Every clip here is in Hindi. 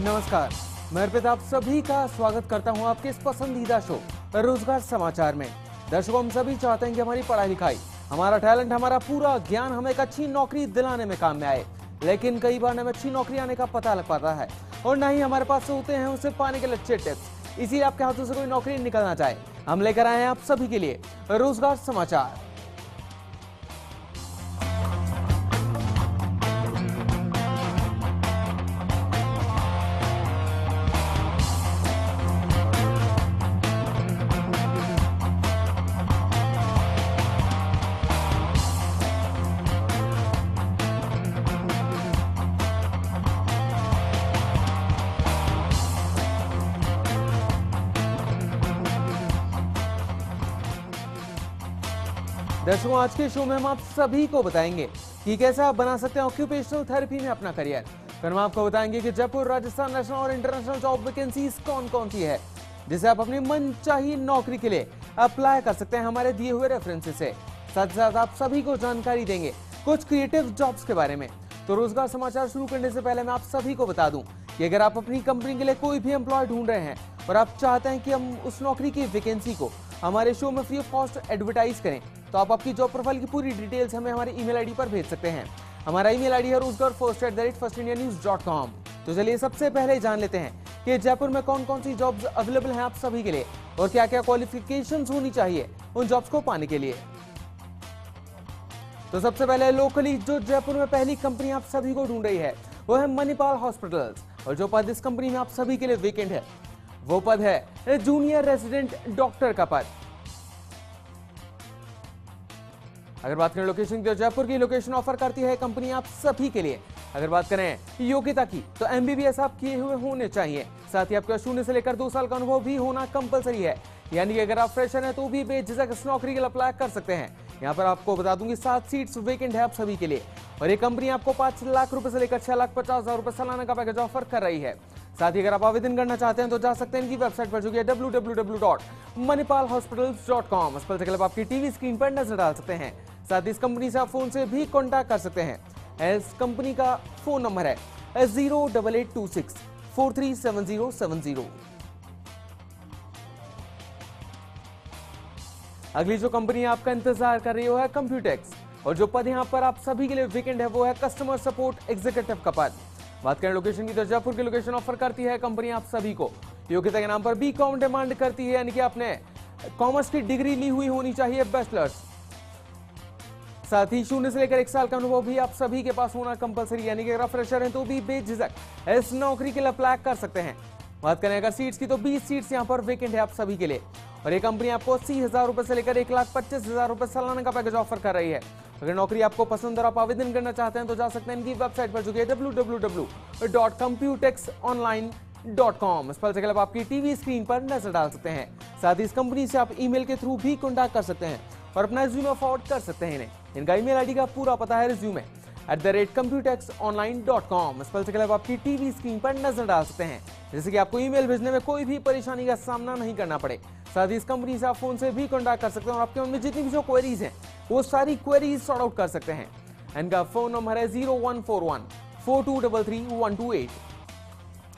नमस्कार, मैं अर्पित आप सभी का स्वागत करता हूं आपके इस पसंदीदा शो रोजगार समाचार में। दर्शकों, हम सभी चाहते हैं कि हमारी पढ़ाई लिखाई, हमारा टैलेंट, हमारा पूरा ज्ञान हमें एक अच्छी नौकरी दिलाने में काम में आए। लेकिन कई बार हमें अच्छी नौकरी आने का पता लग पाता है और न ही हमारे पास होते हैं उसे पाने के लिए अच्छे टिप्स। इसीलिए आपके हाथों से कोई नौकरी निकलना चाहे, हम लेकर आए हैं आप सभी के लिए रोजगार समाचार। दर्शकों, आज के शो में हम आप सभी को बताएंगे कि कैसे आप बना सकते हैं ऑक्यूपेशनल थेरेपी में अपना करियर। फिर हम आपको बताएंगे कि जयपुर, राजस्थान, नेशनल और इंटरनेशनल जॉब वैकेंसीज कौन कौन सी है, जिसे आप अपनी मनचाही नौकरी के लिए अप्लाई कर सकते हैं हमारे दिए हुए रेफरेंसेस से। साथ ही साथ आप सभी को जानकारी देंगे कुछ क्रिएटिव जॉब्स के बारे में। तो रोजगार समाचार शुरू करने से पहले मैं आप सभी को बता दूं कि अगर आप अपनी कंपनी के लिए कोई भी एम्प्लॉय ढूंढ रहे हैं और आप चाहते हैं कि हम उस नौकरी की वैकेंसी को हमारे शो में फ्री ऑफ कॉस्ट एडवर्टाइज करें, तो आप आपकी जॉब प्रोफाइल की पूरी डिटेल्स हमें हमारे ईमेल आईडी पर भेज सकते हैं। हमारा ईमेल आईडी है rozgarfirst@firstindianews.com। तो चलिए सबसे पहले जान लेते हैं कि जयपुर में कौन कौन सी जॉब्स अवेलेबल हैं आप सभी के लिए और क्या क्या क्वालिफिकेशंस होनी चाहिए उन जॉब्स को पाने के लिए। तो सबसे पहले लोकली जो जयपुर में पहली कंपनी आप सभी को ढूंढ रही है वो है मणिपाल हॉस्पिटल्स, और जो पद इस कंपनी में आप सभी के लिए वेकेंट है वो पद है जूनियर रेजिडेंट डॉक्टर का पद। अगर बात करें लोकेशन की, तो जयपुर की लोकेशन ऑफर करती है कंपनी आप सभी के लिए। अगर बात करें योग्यता की, तो एमबीबीएस आप किए हुए होने चाहिए। साथ ही आपका 0 से लेकर 2 साल का अनुभव भी होना कंपलसरी है, यानी कि अगर आप फ्रेशर हैं तो भी बेझिझक इस नौकरी के लिए अप्लाई कर सकते हैं। यहाँ पर आपको बता दूंगी 7 सीट्स वेकेंट है आप सभी के लिए, और ये कंपनी आपको 5 लाख रुपए से लेकर 6,50,000 रुपए सालाना का पैकेज ऑफर कर रही है। साथ ही अगर आप आवेदन करना चाहते हैं तो जा सकते हैं इनकी वेबसाइट पर, जो कि www.manipalhospitals.com। इस पर जाकर आप आपकी टीवी स्क्रीन पर नजर डाल सकते हैं। साथ ही इस कंपनी से आप फोन से भी कॉन्टैक्ट कर सकते हैं। इस कंपनी का फोन नंबर है 08826437070। अगली जो कंपनी आपका इंतजार कर रही है वो है कंप्यूटेक्स, और जो पद यहाँ पर आप सभी के लिए वेकेंट है वो है कस्टमर सपोर्ट एग्जीक्यूटिव का पद। बात करें लोकेशन की, तो जयपुर की लोकेशन ऑफर करती है कंपनी आप सभी को। योग्यता के नाम पर बीकॉम डिमांड करती है, यानी कि आपने कॉमर्स की डिग्री ली हुई होनी चाहिए, बैचलर्स। साथ ही 0 से लेकर 1 साल का अनुभव भी आप सभी के पास होना कंपलसरी, यानी कि अगर फ्रेशर हैं तो भी बेझिझक इस नौकरी के लिए अप्लाई कर सकते हैं। बात करें अगर सीट्स की, तो 20 सीट्स यहाँ पर वेकेंट है आप सभी के लिए, और ये कंपनी आपको 80,000 रुपए से लेकर 1,25,000 रुपए सालाना का पैकेज ऑफर कर रही है। अगर नौकरी आपको पसंद और आप आवेदन करना चाहते हैं तो जा सकते हैं इनकी वेबसाइट पर, जो कि www.computex.online.com। इस पर जाकर आप आपकी टीवी स्क्रीन पर नजर डाल सकते हैं। साथ ही इस कंपनी से आप ईमेल के थ्रू भी कॉन्टैक्ट कर सकते हैं और अपना रिज्यूमे फॉरवर्ड कर सकते हैं इन्हें। इनका ईमेल आईडी का पूरा पता है resume@computex.online.com। इस पर जाकर आप आपकी टीवी स्क्रीन पर नजर डाल सकते हैं, जैसे कि आपको ईमेल भेजने में कोई भी परेशानी का सामना नहीं करना पड़े। साथ ही इस कंपनी से आप फोन से भी कॉन्टैक्ट कर सकते हैं और आपके मन में जितनी भी जो क्वेरीज हैं वो सारी क्वेरीज सॉर्ट आउट कर सकते हैं। इनका फोन नंबर है 014142333128।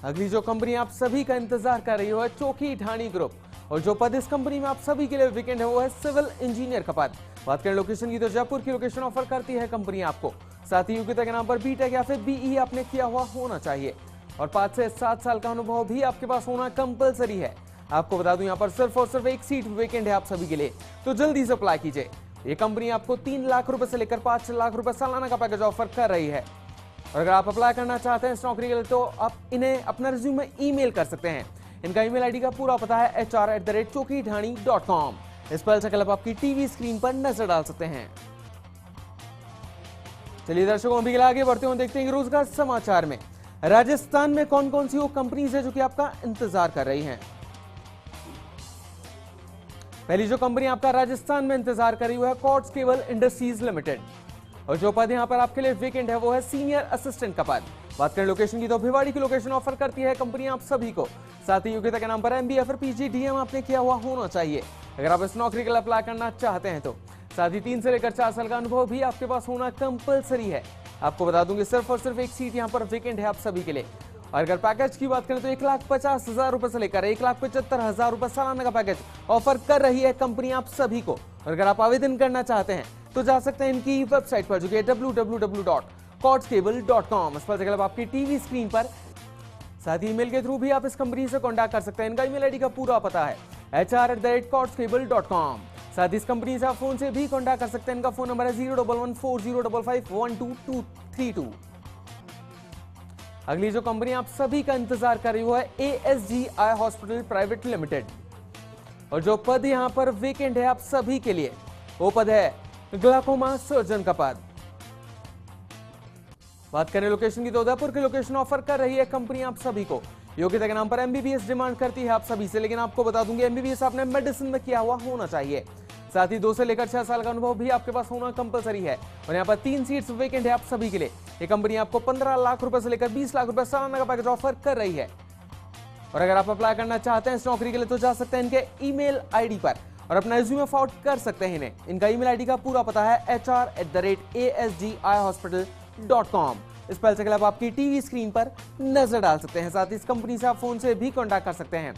अगली जो कंपनी आप सभी का इंतजार कर रही है चौकी ढाणी ग्रुप, और जो पद इस कंपनी में आप सभी के लिए वेकेंट है वो है सिविल इंजीनियर का पद। बात करें लोकेशन की, तो जयपुर की लोकेशन ऑफर करती है कंपनी आपको। साथ ही योग्यता के नाम पर बीटेक या फिर बीई आपने किया हुआ होना चाहिए, और 5 से 7 साल का अनुभव भी आपके पास होना कंपलसरी है। आपको बता दूं यहाँ पर सिर्फ और सिर्फ 1 सीट वेकेंट है आप सभी के लिए, तो जल्दी से अप्लाई कीजिए। ये कंपनी आपको 3 लाख रुपए से लेकर 5 लाख रुपए सालाना का पैकेज ऑफर कर रही है। और अगर आप अप्लाई करना चाहते हैं इस नौकरी के लिए तो आप इन्हें अपना रिज्यूमे ईमेल कर सकते हैं। इनका ईमेल आईडी का पूरा पता है hr@chokidhani.com। इस पर जाकर आप आपकी टीवी स्क्रीन पर नजर डाल सकते हैं। चलिए दर्शकों, अभी के लिए आगे बढ़ते हुए देखते हैं रोजगार समाचार में राजस्थान में कौन कौन सी वो कंपनीज है जो कि आपका इंतजार कर रही हैं। पहली जो कंपनी आपका राजस्थान में इंतजार कर रही है कॉर्ड्स केबल इंडस्ट्रीज लिमिटेड, और जो पद यहां पर आपके लिए वेकेंट है वो है सीनियर असिस्टेंट का पद। बात करें लोकेशन की, तो भिवाड़ी की लोकेशन ऑफर करती है कंपनी आप सभी को। साथ ही योग्यता के नाम पर एमबीए या फिर पीजीडीएम आपने किया हुआ होना चाहिए अगर आप इस नौकरी के लिए अप्लाई करना चाहते हैं तो। साथ ही 3 से लेकर 4 साल का अनुभव भी आपके पास होना कंपलसरी है। आपको बता दूंगी सिर्फ और सिर्फ 1 सीट यहाँ पर वेकेंट है आप सभी के लिए, और अगर पैकेज की बात करें तो 1,50,000 रुपए से लेकर 1,75,000 रुपए सालाना का पैकेज ऑफर कर रही है कंपनी आप सभी को। और अगर आप आवेदन करना चाहते हैं तो जा सकते हैं इनकी वेबसाइट पर, जो कि www.quartzcable.com। इस पर जगह आपकी टीवी स्क्रीन पर। साथ ही ईमेल के थ्रू भी आप इस कंपनी से कॉन्टैक्ट कर सकते हैं। इनका ईमेल आईडी का पूरा पता है hr@quartzcable.com। साथ ही इस कंपनी से आप फोन से भी कॉन्टैक्ट कर सकते हैं। इनका फोन नंबर है 01140551232। अगली जो कंपनी आप सभी का इंतजार कर रही है ASG eye hospital private limited. और जो पद यहां पर वेकेंट है आप सभी के लिए, वो पद है ग्लाकोमा सर्जन का पद। बात करें लोकेशन की तो उदयपुर की लोकेशन ऑफर कर रही है कंपनी आप सभी को। योग्यता के नाम पर MBBS डिमांड करती है आप सभी से, लेकिन आपको बता दूंगी MBBS आपने मेडिसिन में किया हुआ होना चाहिए। साथ ही 2 से लेकर 6 साल का अनुभव भी आपके पास होना कंपलसरी है। और यहाँ पर 3 सीट्स वेकेंट है आप सभी के लिए। ये कंपनी आपको 15 लाख रुपए से लेकर 20 लाख रुपए सालाना का पैकेज ऑफर कर रही है। और अगर आप अप्लाई करना चाहते हैं इस नौकरी के लिए तो जा सकते हैं इनके ईमेल आईडी पर और अपना रिज्यूमे फॉरवर्ड कर सकते हैं इन्हें। इनका ईमेल आईडी का पूरा पता है hr@asgihospital.com। इस पर से आप आपकी टीवी स्क्रीन पर नजर डाल सकते हैं। साथ ही इस कंपनी से आप फोन से भी कॉन्टैक्ट कर सकते हैं।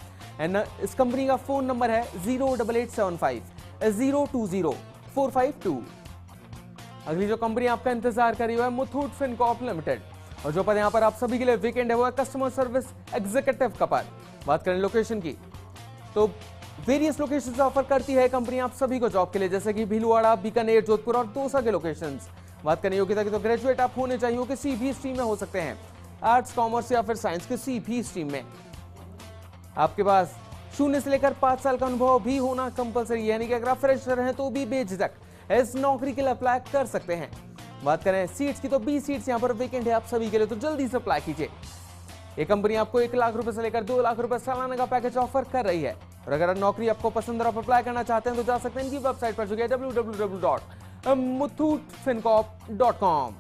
इस कंपनी का फोन नंबर है 08875020452। अगली जो कंपनी आपका इंतजार कर रही है मुथूट फिनकॉर्प लिमिटेड। और जो पद यहाँ पर आप सभी के लिए वेकेंट है वो है कस्टमर सर्विस एग्जीक्यूटिव का पद। बात करें लोकेशन की तो वेरियस लोकेशंस ऑफर करती है कंपनी आप सभी को जॉब के लिए, जैसे कि भीलवाड़ा, बीकानेर, जोधपुर और दौसा के लोकेशंस। बात करें योग्यता की तो ग्रेजुएट आप होने चाहिए, वो किसी भी स्ट्रीम में हो सकते हैं, आर्ट्स, कॉमर्स या फिर साइंस, किसी भी स्ट्रीम में। आपके पास 0 से लेकर 5 साल का अनुभव भी होना कंपलसरी, यानी कि अगर आप फ्रेशर हैं तो भी बेझिझक इस नौकरी के लिए अप्लाई कर सकते हैं। बात करें सीट्स की तो 20 सीट्स यहाँ पर वेकेंट है आप सभी के लिए, तो जल्दी से अप्लाई कीजिए। ये कंपनी आपको 1 लाख रुपए से लेकर 2 लाख रुपए सालाना का पैकेज ऑफर कर रही है। और अगर नौकरी आपको पसंद और आप अप्लाई करना चाहते हैं तो जा सकते हैं इनकी वेबसाइट पर, जो है www.muthutfincop.com।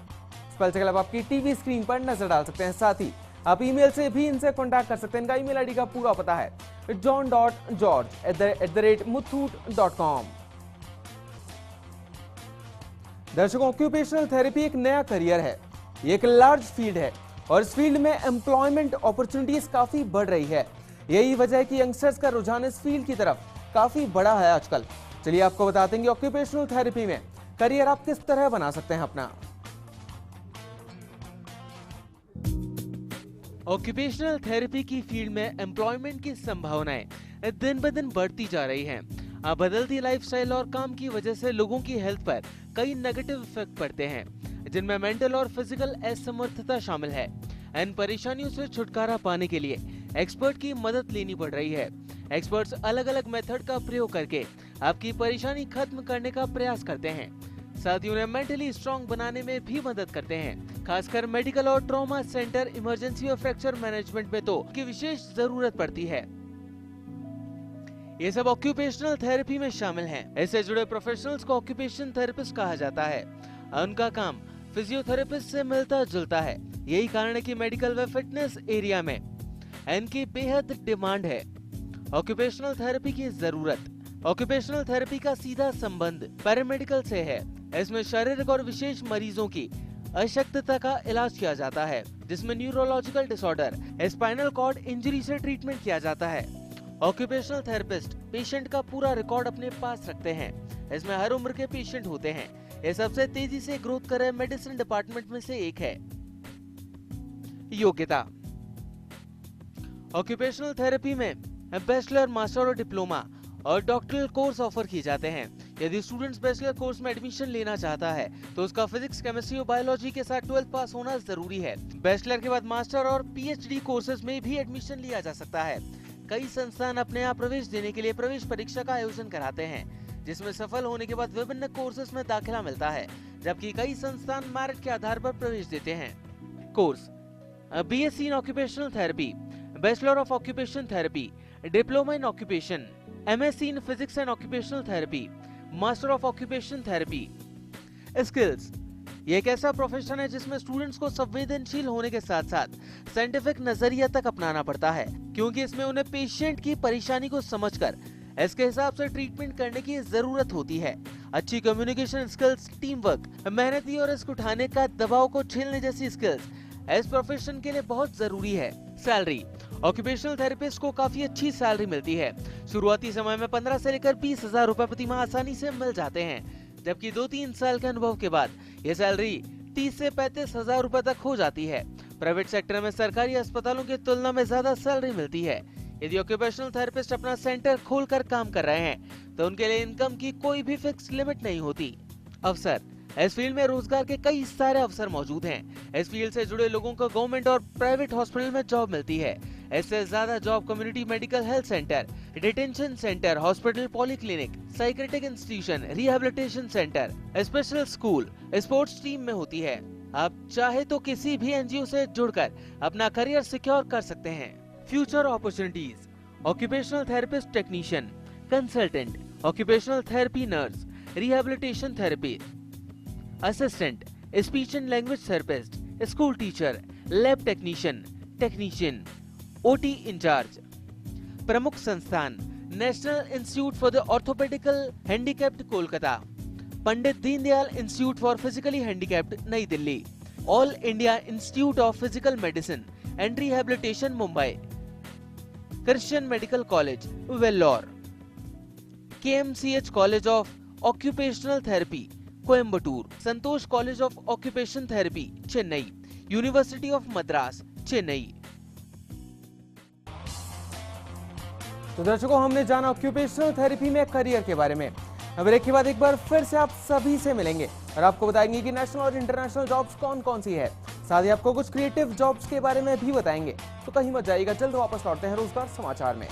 स्पेल चेक आप आपकी टीवी स्क्रीन पर नजर डाल सकते हैं। साथ ही आप ईमेल से भी इनसे कॉन्टैक्ट कर सकते हैं। इनका ईमेल आईडी का पूरा पता है john.george@muthut.com। दर्शकों, ऑक्यूपेशनल थेरेपी एक नया करियर है, ये एक लार्ज फील्ड है और इस फील्ड में एम्प्लॉयमेंट अपॉर्चुनिटीज काफी बढ़ रही है। यही वजह है कि यंगस्टर्स का रुझान इस फील्ड की तरफ काफी बड़ा है आजकल। चलिए आपको बताते हैं कि ऑक्यूपेशनल थेरेपी में करियर आप किस तरह बना सकते हैं अपना। ऑक्यूपेशनल थेरेपी की फील्ड में एम्प्लॉयमेंट की संभावनाएं दिन ब दिन बढ़ती जा रही हैं। अब बदलती लाइफस्टाइल और काम की वजह से लोगों की हेल्थ पर कई नेगेटिव इफेक्ट पड़ते हैं, जिनमें मेंटल और फिजिकल असमर्थता शामिल है। इन परेशानियों से छुटकारा पाने के लिए एक्सपर्ट की मदद लेनी पड़ रही है। एक्सपर्ट्स अलग अलग मेथड का प्रयोग करके आपकी परेशानी खत्म करने का प्रयास करते हैं। साथ ही उन्हें मेंटली स्ट्रॉन्ग बनाने में भी मदद करते हैं। खासकर मेडिकल और ट्रॉमा सेंटर, इमरजेंसी और फ्रैक्चर मैनेजमेंट में तो की विशेष जरूरत पड़ती है। ये सब ऑक्यूपेशनल थेरेपी में शामिल हैं। इससे जुड़े प्रोफेशनल्स को ऑक्यूपेशन थेरेपिस्ट कहा जाता है। उनका काम फिजियोथेरेपिस्ट से मिलता जुलता है। यही कारण है कि मेडिकल व फिटनेस एरिया में इनकी बेहद डिमांड है। ऑक्यूपेशनल थेरेपी की जरूरत। ऑक्यूपेशनल थेरेपी का सीधा संबंध पैरामेडिकल से है। इसमें शारीरिक और विशेष मरीजों की अशक्तता का इलाज किया जाता है, जिसमें neurological disorder, spinal cord injury से ट्रीटमेंट किया जाता है। ऑक्यूपेशनल थेरेपिस्ट पेशेंट का पूरा रिकॉर्ड अपने पास रखते हैं। इसमें हर उम्र के पेशेंट होते हैं। ये सबसे तेजी से ग्रोथ कर रहे मेडिसिन डिपार्टमेंट में से एक है। योग्यता। ऑक्यूपेशनल थेरेपी में बैचलर, मास्टर और डिप्लोमा और डॉक्टरल कोर्स ऑफर किए जाते हैं। यदि स्टूडेंट्स बैचलर कोर्स में एडमिशन लेना चाहता है तो उसका फिजिक्स, केमिस्ट्री और बायोलॉजी के साथ 12th पास होना जरूरी है। बैचलर के बाद मास्टर और PhD कोर्सेज में भी एडमिशन लिया जा सकता है। कई संस्थान अपने यहाँ प्रवेश देने के लिए प्रवेश परीक्षा का आयोजन कराते हैं, जिसमें सफल होने के बाद विभिन्न कोर्सेज में दाखिला मिलता है, जबकि कई संस्थान मेरिट के आधार पर प्रवेश देते हैं। Course: BSc in occupational therapy, bachelor of occupation therapy, diploma in occupation, MSc in physics and occupational therapy, master of occupation therapy. Skills: ये एक ऐसा प्रोफेशन है जिसमें स्टूडेंट्स को संवेदनशील होने के साथ साथ साइंटिफिक नजरिया तक अपनाना पड़ता है, क्योंकि इसमें उन्हें पेशेंट की परेशानी को समझकर इसके हिसाब से ट्रीटमेंट करने की जरूरत होती है। अच्छी कम्युनिकेशन स्किल्स, टीम वर्क, मेहनती और रिस्क उठाने का, दबाव को झेलने जैसी स्किल्स इस प्रोफेशन के लिए बहुत जरूरी है। सैलरी। ऑक्यूपेशनल थेरेपिस्ट को काफी अच्छी सैलरी मिलती है। शुरुआती समय में 15 से लेकर 20,000 रुपए प्रति माह आसानी से मिल जाते हैं, जबकि 2-3 साल के अनुभव के बाद ये सैलरी 30 से 35,000 रुपए तक हो जाती है। प्राइवेट सेक्टर में सरकारी अस्पतालों की तुलना में ज्यादा सैलरी मिलती है। यदि ऑक्यूपेशनल थेरेपिस्ट अपना सेंटर खोलकर काम कर रहे हैं तो उनके लिए इनकम की कोई भी फिक्स लिमिट नहीं होती। अवसर। इस फील्ड में रोजगार के कई सारे अवसर मौजूद हैं। इस फील्ड से जुड़े लोगों को गवर्नमेंट और प्राइवेट हॉस्पिटल में जॉब मिलती है। इससे ज्यादा job community medical health centre, detention centre, hospital, polyclinic, psychiatric institution, rehabilitation centre, special school, sports team में होती है। आप चाहे तो किसी भी एनजीओ से जुड़कर अपना करियर सिक्योर कर सकते हैं। Future opportunities. Occupational therapist technician, consultant, occupational therapy nurse, rehabilitation therapy assistant, speech and language therapist, school teacher, lab technician, OT in charge. प्रमुख संस्थान national institute for the orthopedical handicapped Kolkata, Pandit Deendayal institute for physically handicapped New Delhi, all India institute of physical medicine and rehabilitation Mumbai, Christian medical college Vellore, KMCH college of occupational therapy Coimbatore, Santosh college of occupation therapy Chennai, university of Madras Chennai. तो दर्शकों, हमने जाना ऑक्यूपेशनल थेरेपी में करियर के बारे में। अब ब्रेक के बाद एक बार फिर से आप सभी से मिलेंगे और आपको बताएंगे कि नेशनल और इंटरनेशनल जॉब्स कौन कौन सी है। साथ ही आपको कुछ क्रिएटिव जॉब्स के बारे में भी बताएंगे। तो कहीं मत जाइएगा, जल्द वापस लौटते हैं रोजगार समाचार में।